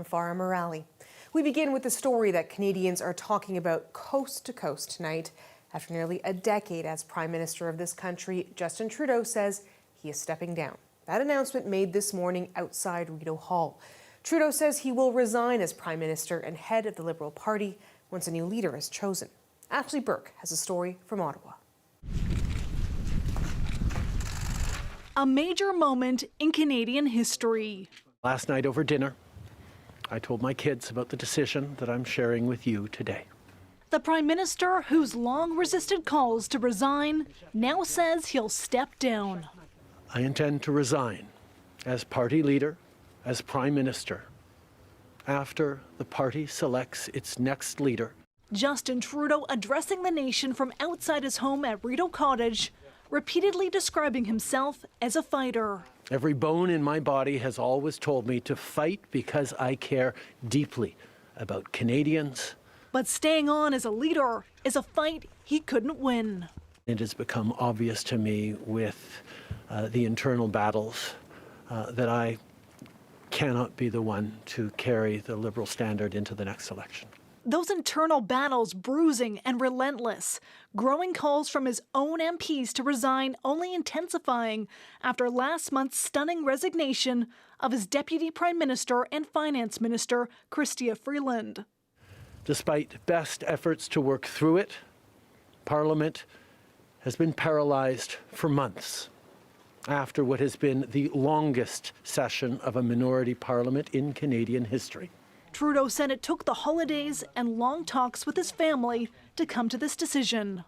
Farah Morali. We begin with the story that Canadians are talking about coast to coast tonight. After nearly a decade as Prime Minister of this country, Justin Trudeau says he is stepping down. That announcement made this morning outside Rideau Hall. Trudeau says he will resign as Prime Minister and head of the Liberal Party once a new leader is chosen. Ashley Burke has a story from Ottawa. A major moment in Canadian history. Last night over dinner, I told my kids about the decision that I'm sharing with you today. The Prime Minister, who's long resisted calls to resign, now says he'll step down. I intend to resign as party leader, as Prime Minister, after the party selects its next leader. Justin Trudeau addressing the nation from outside his home at Rideau Cottage, repeatedly describing himself as a fighter. Every bone in my body has always told me to fight because I care deeply about Canadians. But staying on as a leader is a fight he couldn't win. It has become obvious to me with the internal battles that I cannot be the one to carry the Liberal standard into the next election. Those internal battles bruising and relentless, growing calls from his own MPs to resign only intensifying after last month's stunning resignation of his Deputy Prime Minister and Finance Minister, Chrystia Freeland. Despite best efforts to work through it, Parliament has been paralyzed for months after what has been the longest session of a minority parliament in Canadian history. Trudeau said it took the holidays and long talks with his family to come to this decision.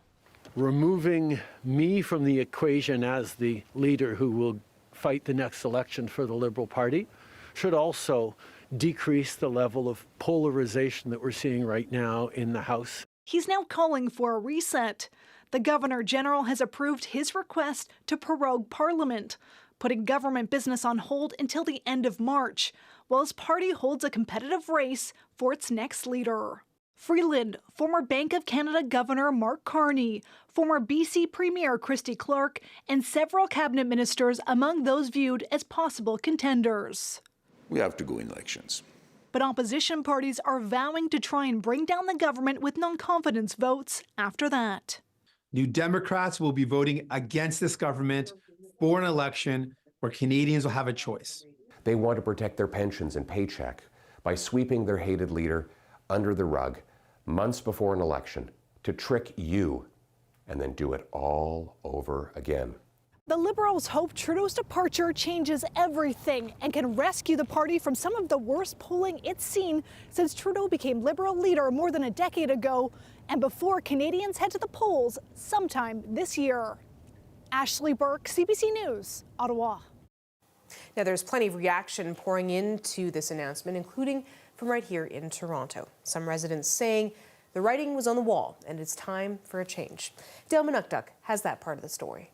Removing me from the equation as the leader who will fight the next election for the Liberal Party should also decrease the level of polarization that we're seeing right now in the House. He's now calling for a reset. The Governor-General has approved his request to prorogue Parliament, putting government business on hold until the end of March, while his party holds a competitive race for its next leader. Freeland, former Bank of Canada Governor Mark Carney, former BC Premier Christy Clark, and several cabinet ministers among those viewed as possible contenders. We have to go in elections. But opposition parties are vowing to try and bring down the government with non-confidence votes after that. New Democrats will be voting against this government for an election where Canadians will have a choice. They want to protect their pensions and paycheck by sweeping their hated leader under the rug months before an election to trick you and then do it all over again. The Liberals hope Trudeau's departure changes everything and can rescue the party from some of the worst polling it's seen since Trudeau became Liberal leader more than a decade ago and before Canadians head to the polls sometime this year. Ashley Burke, CBC News, Ottawa. Now, there's plenty of reaction pouring into this announcement, including from right here in Toronto. Some residents saying the writing was on the wall and it's time for a change. Dale Manukduk has that part of the story.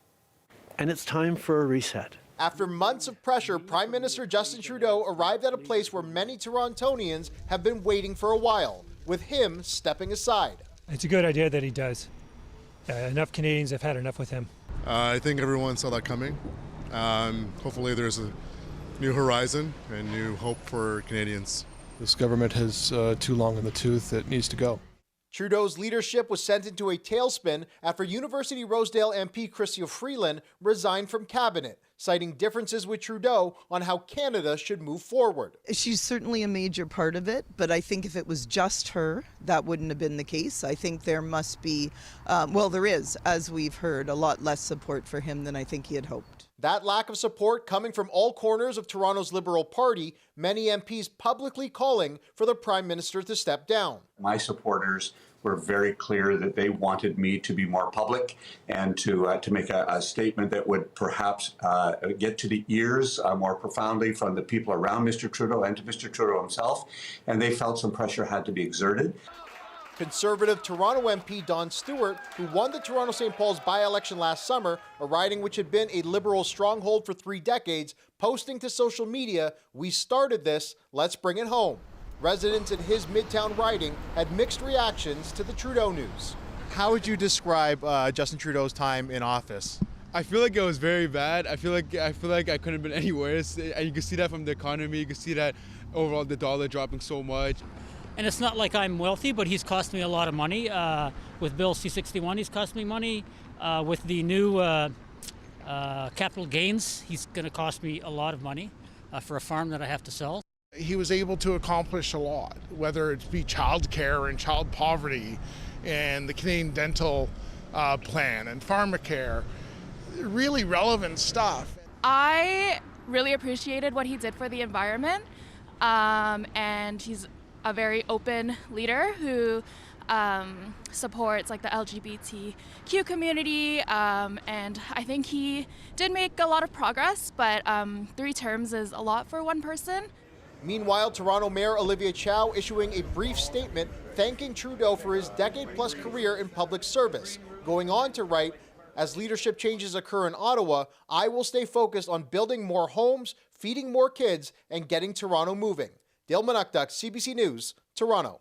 And it's time for a reset. After months of pressure, Prime Minister Justin Trudeau arrived at a place where many Torontonians have been waiting for a while, with him stepping aside. It's a good idea that he does. Enough Canadians have had enough with him. I think everyone saw that coming. Hopefully there's a new horizon and new hope for Canadians. This government has too long in the tooth. It needs to go. Trudeau's leadership was sent into a tailspin after University Rosedale MP Chrystia Freeland resigned from cabinet, citing differences with Trudeau on how Canada should move forward. She's certainly a major part of it, but I think if it was just her, that wouldn't have been the case. I think there must be, there is, as we've heard, a lot less support for him than I think he had hoped. That lack of support coming from all corners of Toronto's Liberal Party, many MPs publicly calling for the Prime Minister to step down. My supporters were very clear that they wanted me to be more public and to make a statement that would perhaps get to the ears more profoundly from the people around Mr. Trudeau and to Mr. Trudeau himself, and they felt some pressure had to be exerted. Conservative Toronto MP Don Stewart, who won the Toronto St. Paul's by-election last summer, a riding which had been a Liberal stronghold for 3 decades, posting to social media, "We started this, let's bring it home." Residents in his Midtown riding had mixed reactions to the Trudeau news. How would you describe Justin Trudeau's time in office? I feel like it was very bad. I feel like I couldn't have been any worse. And you can see that from the economy. You can see that overall the dollar dropping so much. And it's not like I'm wealthy, but he's cost me a lot of money. With Bill C-61, he's cost me money. With the new capital gains, he's going to cost me a lot of money for a farm that I have to sell. He was able to accomplish a lot, whether it be child care and child poverty and the Canadian dental plan and pharmacare. Really relevant stuff. I really appreciated what he did for the environment, and he's a very open leader who supports like the LGBTQ community, and I think he did make a lot of progress, but 3 terms is a lot for one person. Meanwhile, Toronto Mayor Olivia Chow issuing a brief statement thanking Trudeau for his decade-plus career in public service, going on to write, "As leadership changes occur in Ottawa, I will stay focused on building more homes, feeding more kids, and getting Toronto moving." Dale Manukduk, CBC News, Toronto.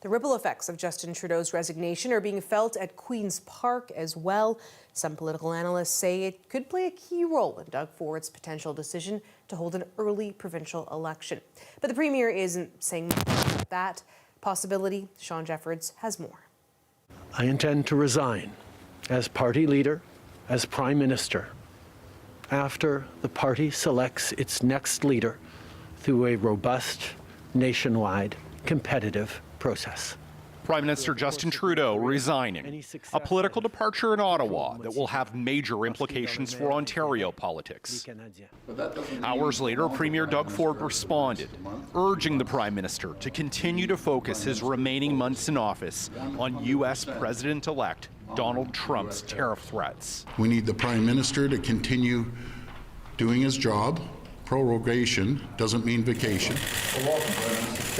The ripple effects of Justin Trudeau's resignation are being felt at Queen's Park as well. Some political analysts say it could play a key role in Doug Ford's potential decision to hold an early provincial election. But the Premier isn't saying much about that possibility. Sean Jeffords has more. I intend to resign as party leader, as Prime Minister, after the party selects its next leader through a robust, nationwide, competitive process. Prime Minister Justin Trudeau resigning, a political departure in Ottawa that will have major implications for Ontario politics. Hours later, Premier Doug Ford responded, urging the Prime Minister to continue to focus his remaining months in office on U.S. President-elect Donald Trump's tariff threats. We need the Prime Minister to continue doing his job. Prorogation doesn't mean vacation.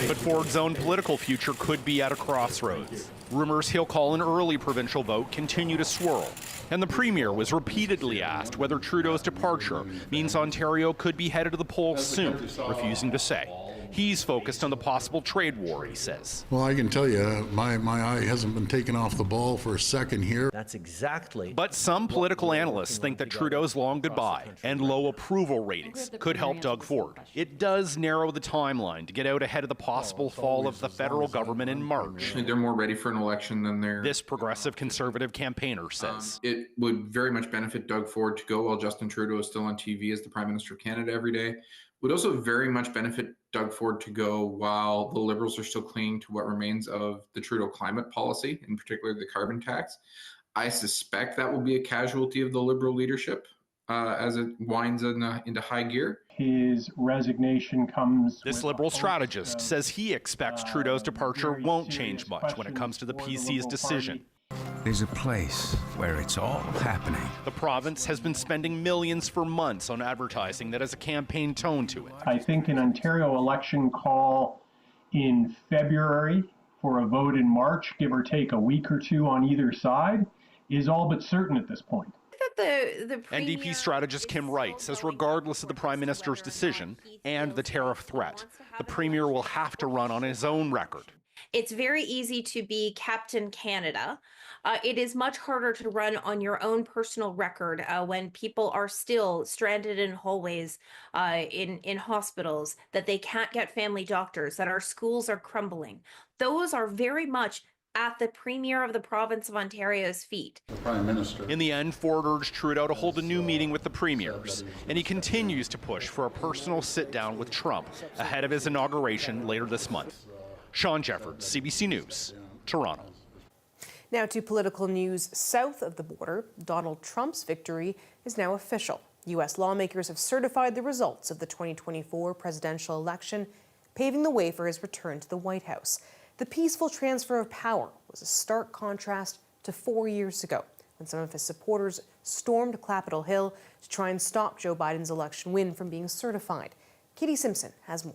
But Ford's own political future could be at a crossroads. Rumors he'll call an early provincial vote continue to swirl. And the Premier was repeatedly asked whether Trudeau's departure means Ontario could be headed to the polls soon, refusing to say. He's focused on the possible trade war, he says. Well, I can tell you, my eye hasn't been taken off the ball for a second here. That's exactly. But some political analysts think that Trudeau's long goodbye and low approval ratings could help Doug Ford. It does narrow the timeline to get out ahead of the possible fall of the federal government in March. They're more ready for an election than they're... This progressive conservative campaigner says. It would very much benefit Doug Ford to go while Justin Trudeau is still on TV as the Prime Minister of Canada every day. Would also very much benefit Doug Ford to go while the Liberals are still clinging to what remains of the Trudeau climate policy, in particular the carbon tax. I suspect that will be a casualty of the Liberal leadership as it winds into high gear. His resignation comes... This Liberal strategist says he expects Trudeau's departure won't change much when it comes to the PC's decision. There's a place where it's all happening. The province has been spending millions for months on advertising that has a campaign tone to it. I think an Ontario election call in February for a vote in March, give or take a week or two on either side, is all but certain at this point. NDP strategist Kim Wright says regardless of the Prime Minister's decision and the tariff threat, the Premier will have to run on his own record. It's very easy to be Captain Canada. It is much harder to run on your own personal record when people are still stranded in hallways, in hospitals, that they can't get family doctors, that our schools are crumbling. Those are very much at the Premier of the province of Ontario's feet. The Prime Minister. In the end, Ford urged Trudeau to hold a new meeting with the premiers, and he continues to push for a personal sit-down with Trump ahead of his inauguration later this month. Sean Jeffords, CBC News, Toronto. Now to political news south of the border. Donald Trump's victory is now official. U.S. lawmakers have certified the results of the 2024 presidential election, paving the way for his return to the White House. The peaceful transfer of power was a stark contrast to 4 years ago, when some of his supporters stormed Capitol Hill to try and stop Joe Biden's election win from being certified. Katie Simpson has more.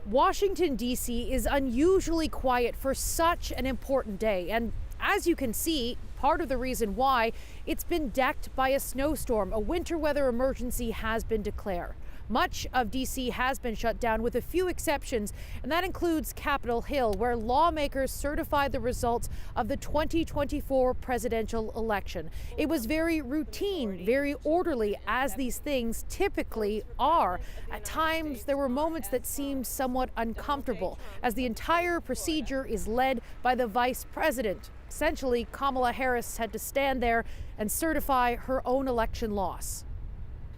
Washington, D.C. is unusually quiet for such an important day. And as you can see, part of the reason why, it's been decked by a snowstorm. A winter weather emergency has been declared. Much of D.C. has been shut down with a few exceptions, and that includes Capitol Hill, where lawmakers certified the results of the 2024 presidential election. It was very routine, very orderly, as these things typically are. At times, there were moments that seemed somewhat uncomfortable, as the entire procedure is led by the vice president. Essentially, Kamala Harris had to stand there and certify her own election loss.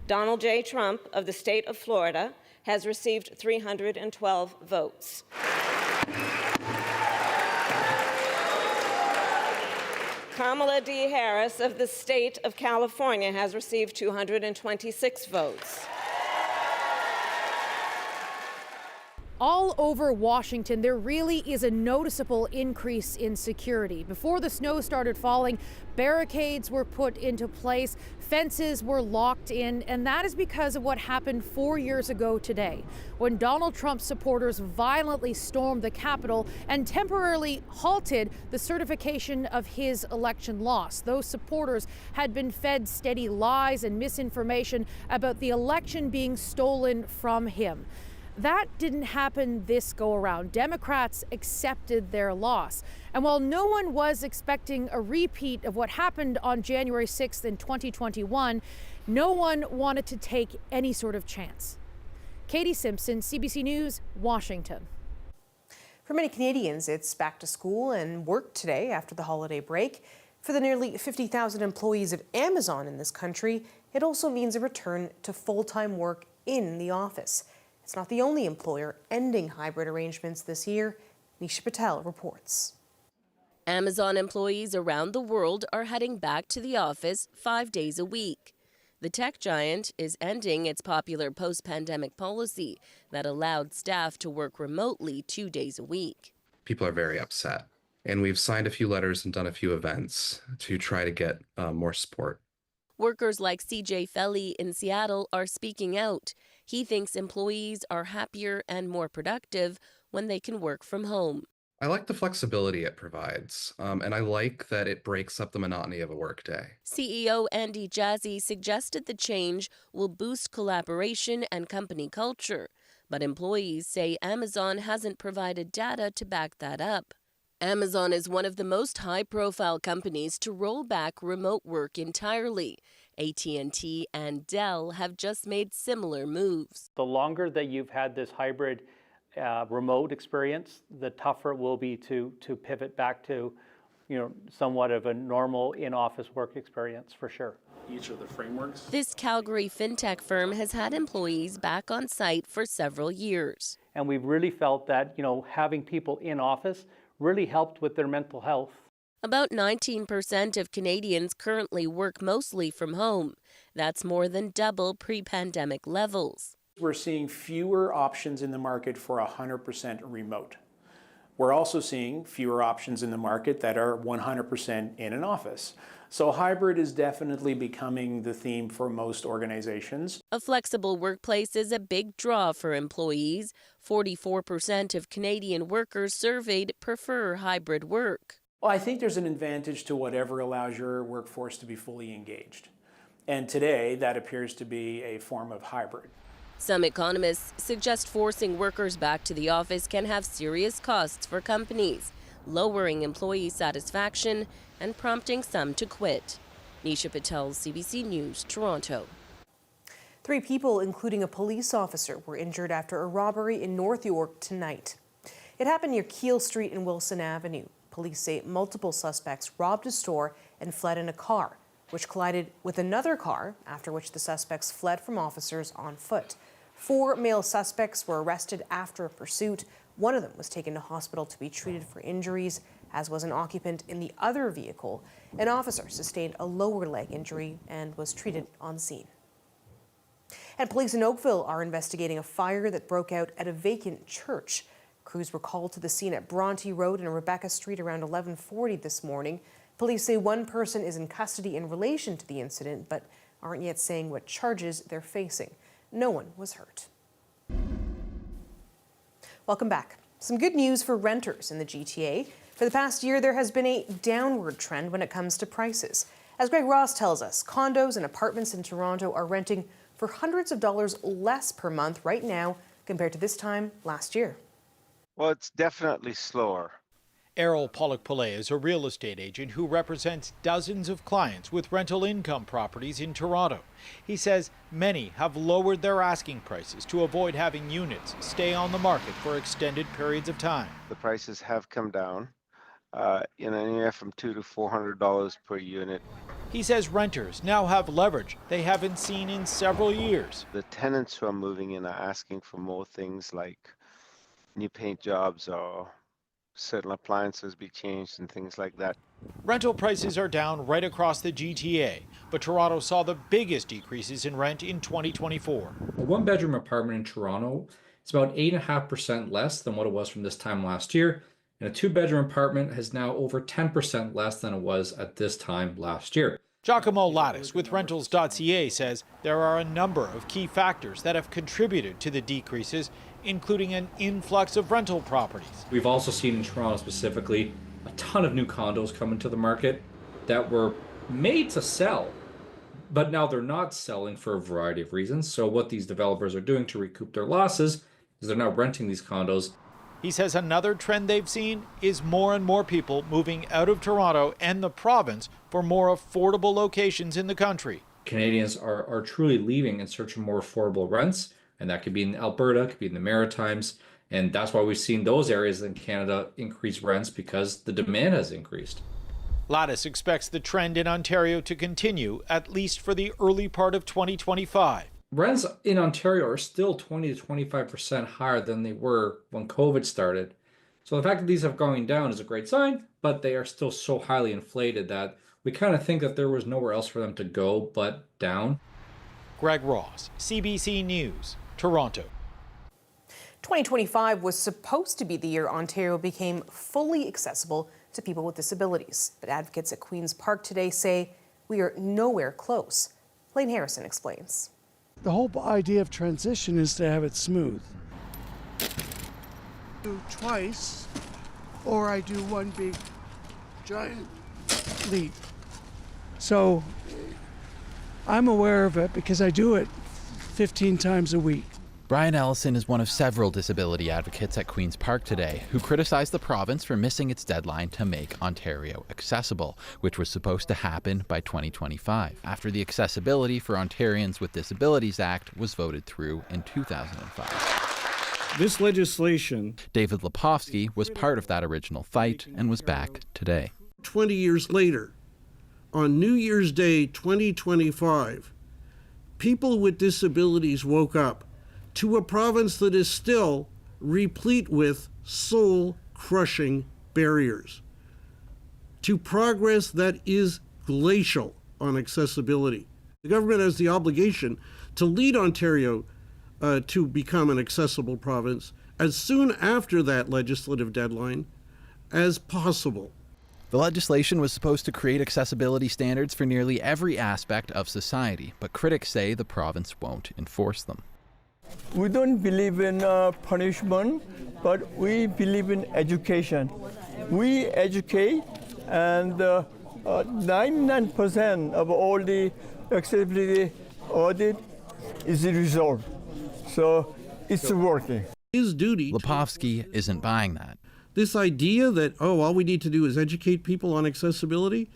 Donald J. Trump of the state of Florida has received 312 votes. Kamala D. Harris of the state of California has received 226 votes. All over Washington, there really is a noticeable increase in security. Before the snow started falling, barricades were put into place, fences were locked in, and that is because of what happened 4 years ago today, when Donald Trump's supporters violently stormed the Capitol and temporarily halted the certification of his election loss. Those supporters had been fed steady lies and misinformation about the election being stolen from him. That didn't happen this go around. Democrats accepted their loss. And while no one was expecting a repeat of what happened on January 6th in 2021, no one wanted to take any sort of chance. Katie Simpson, CBC News, Washington. For many Canadians, it's back to school and work today after the holiday break. For the nearly 50,000 employees of Amazon in this country, it also means a return to full-time work in the office. It's not the only employer ending hybrid arrangements this year. Nisha Patel reports. Amazon employees around the world are heading back to the office 5 days a week. The tech giant is ending its popular post-pandemic policy that allowed staff to work remotely 2 days a week. People are very upset, and we've signed a few letters and done a few events to try to get more support. Workers like CJ Felly in Seattle are speaking out. He thinks employees are happier and more productive when they can work from home. I like the flexibility it provides, and I like that it breaks up the monotony of a workday. CEO Andy Jassy suggested the change will boost collaboration and company culture, but employees say Amazon hasn't provided data to back that up. Amazon is one of the most high-profile companies to roll back remote work entirely. AT&T and Dell have just made similar moves. The longer that you've had this hybrid remote experience, the tougher it will be to pivot back to, somewhat of a normal in-office work experience, for sure. Each of the frameworks. This Calgary fintech firm has had employees back on site for several years. And we've really felt that, having people in office really helped with their mental health. About 19% of Canadians currently work mostly from home. That's more than double pre-pandemic levels. We're seeing fewer options in the market for 100% remote. We're also seeing fewer options in the market that are 100% in an office. So hybrid is definitely becoming the theme for most organizations. A flexible workplace is a big draw for employees. 44% of Canadian workers surveyed prefer hybrid work. Well, I think there's an advantage to whatever allows your workforce to be fully engaged. And today, that appears to be a form of hybrid. Some economists suggest forcing workers back to the office can have serious costs for companies, lowering employee satisfaction and prompting some to quit. Nisha Patel, CBC News, Toronto. 3 people, including a police officer, were injured after a robbery in North York tonight. It happened near Keele Street and Wilson Avenue. Police say multiple suspects robbed a store and fled in a car, which collided with another car, after which the suspects fled from officers on foot. 4 male suspects were arrested after a pursuit. One of them was taken to hospital to be treated for injuries, as was an occupant in the other vehicle. An officer sustained a lower leg injury and was treated on scene. And police in Oakville are investigating a fire that broke out at a vacant church. Crews were called to the scene at Bronte Road and Rebecca Street around 11:40 this morning. Police say one person is in custody in relation to the incident, but aren't yet saying what charges they're facing. No one was hurt. Welcome back. Some good news for renters in the GTA. For the past year, there has been a downward trend when it comes to prices. As Greg Ross tells us, condos and apartments in Toronto are renting for hundreds of dollars less per month right now compared to this time last year. Well, it's definitely slower. Errol Pollock-Pillay is a real estate agent who represents dozens of clients with rental income properties in Toronto. He says many have lowered their asking prices to avoid having units stay on the market for extended periods of time. The prices have come down, anywhere from $200 to $400 per unit. He says renters now have leverage they haven't seen in several years. The tenants who are moving in are asking for more things like new paint jobs or certain appliances be changed and things like that. Rental prices are down right across the GTA, but Toronto saw the biggest decreases in rent in 2024. A one-bedroom apartment in Toronto is about 8.5% less than what it was from this time last year, and a two-bedroom apartment is now over 10% less than it was at this time last year. Giacomo Lattis with Rentals.ca says there are a number of key factors that have contributed to the decreases, including an influx of rental properties. We've also seen in Toronto specifically a ton of new condos come into the market that were made to sell, but now they're not selling for a variety of reasons. So what these developers are doing to recoup their losses is they're now renting these condos. He says another trend they've seen is more and more people moving out of Toronto and the province for more affordable locations in the country. Canadians are truly leaving in search of more affordable rents, and that could be in Alberta, could be in the Maritimes, and that's why we've seen those areas in Canada increase rents, because the demand has increased. Lattis expects the trend in Ontario to continue, at least for the early part of 2025. Rents in Ontario are still 20 to 25% higher than they were when COVID started. So the fact that these have gone down is a great sign, but they are still so highly inflated that we kind of think that there was nowhere else for them to go but down. Greg Ross, CBC News, Toronto. 2025 was supposed to be the year Ontario became fully accessible to people with disabilities. But advocates at Queen's Park today say we are nowhere close. Lane Harrison explains. The whole idea of transition is to have it smooth. Do twice, or I do one big giant leap. So I'm aware of it because I do it 15 times a week. Brian Ellison is one of several disability advocates at Queen's Park today who criticized the province for missing its deadline to make Ontario accessible, which was supposed to happen by 2025, after the Accessibility for Ontarians with Disabilities Act was voted through in 2005. This legislation, David Lepofsky was part of that original fight and was back today. 20 years later, on New Year's Day 2025, people with disabilities woke up to a province that is still replete with soul-crushing barriers, to progress that is glacial on accessibility. The government has the obligation to lead Ontario to become an accessible province as soon after that legislative deadline as possible. The legislation was supposed to create accessibility standards for nearly every aspect of society, but critics say the province won't enforce them. We don't believe in punishment, but we believe in education. We educate, and 99% of all the accessibility audit is resolved. So it's working. His duty. Lepofsky isn't buying that. This idea that, all we need to do is educate people on accessibility.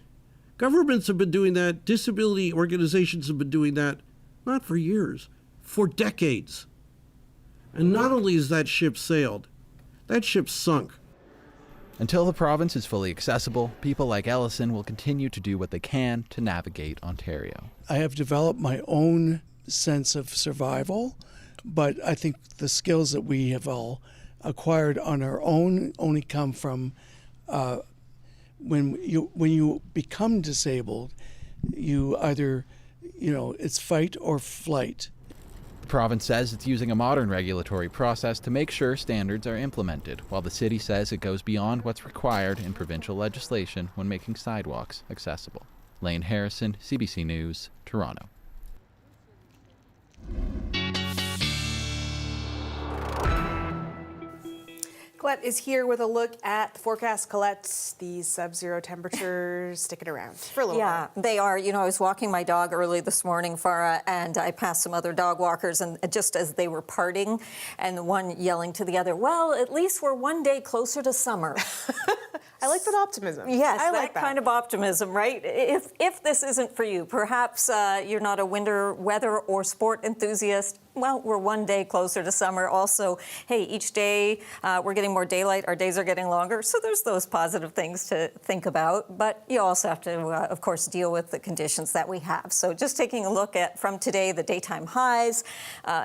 Governments have been doing that. Disability organizations have been doing that, not for years, for decades. And not only has that ship sailed, that ship sunk. Until the province is fully accessible, people like Ellison will continue to do what they can to navigate Ontario. I have developed my own sense of survival, but I think the skills that we have all acquired on our own only come from when you become disabled, you either, it's fight or flight. The province says it's using a modern regulatory process to make sure standards are implemented, while the city says it goes beyond what's required in provincial legislation when making sidewalks accessible. Lane Harrison, CBC News, Toronto. Colette is here with a look at the forecast. Colette, these sub-zero temperatures sticking around for a little while. Yeah, they are. You know, I was walking my dog early this morning, Farah, and I passed some other dog walkers, and just as they were parting, and the one yelling to the other, well, at least we're one day closer to summer. I like that optimism. Yes, I like that kind of optimism, right? If this isn't for you, perhaps you're not a winter weather or sport enthusiast. Well, we're one day closer to summer. Also, hey, each day we're getting more daylight. Our days are getting longer. So there's those positive things to think about. But you also have to, of course, deal with the conditions that we have. So just taking a look at from today, the daytime highs,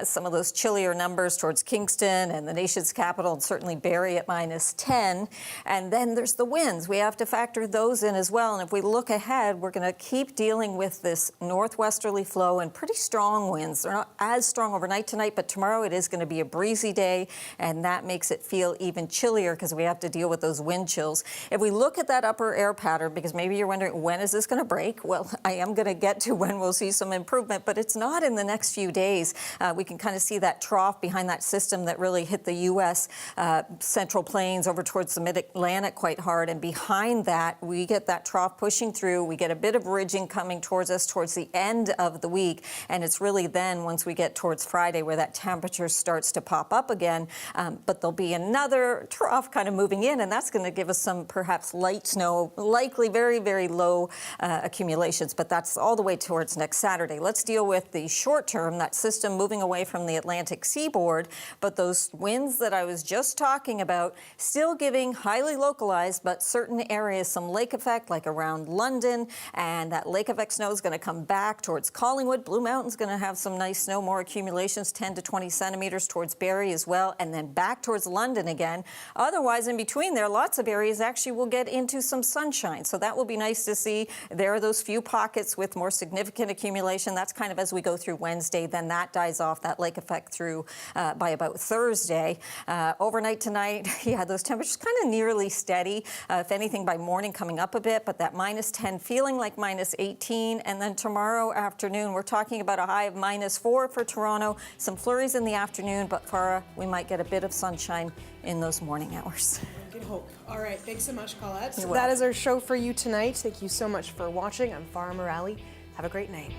some of those chillier numbers towards Kingston and the nation's capital, and certainly Barrie at -10. And then there's the winds. We have to factor those in as well. And if we look ahead, we're going to keep dealing with this northwesterly flow and pretty strong winds. They're not as strong overnight tonight, but tomorrow it is going to be a breezy day, and that makes it feel even chillier because we have to deal with those wind chills. If we look at that upper air pattern, because maybe you're wondering, when is this going to break? Well, I am going to get to when we'll see some improvement, but it's not in the next few days. We can kind of see that trough behind that system that really hit the U.S. Central Plains over towards the mid-Atlantic quite hard, and behind that, we get that trough pushing through. We get a bit of ridging coming towards us towards the end of the week, and it's really then, once we get towards Friday, where that temperature starts to pop up again. But there'll be another trough kind of moving in, and that's going to give us some perhaps light snow, likely very, very low accumulations, but that's all the way towards next Saturday. Let's deal with the short term, that system moving away from the Atlantic seaboard, but those winds that I was just talking about still giving highly localized, but certain areas some lake effect, like around London, and that lake effect snow is going to come back towards Collingwood. Blue Mountain's going to have some nice snow, more accumulations, 10 to 20 centimeters towards Barrie as well, and then back towards London again. Otherwise, in between there, lots of areas actually will get into some sunshine, so that will be nice to see. There are those few pockets with more significant accumulation. That's kind of as we go through Wednesday, then that dies off, that lake effect through by about Thursday. Overnight tonight, yeah, those temperatures kind of nearly steady. If anything, by morning coming up a bit, but that -10 feeling like -18. And then tomorrow afternoon, we're talking about a high of -4 for Toronto. Some flurries in the afternoon, but Farah, we might get a bit of sunshine in those morning hours. Good hope. All right, thanks so much, Colette. You're That is our show for you tonight. Thank you so much for watching. I'm Farah Morali. Have a great night.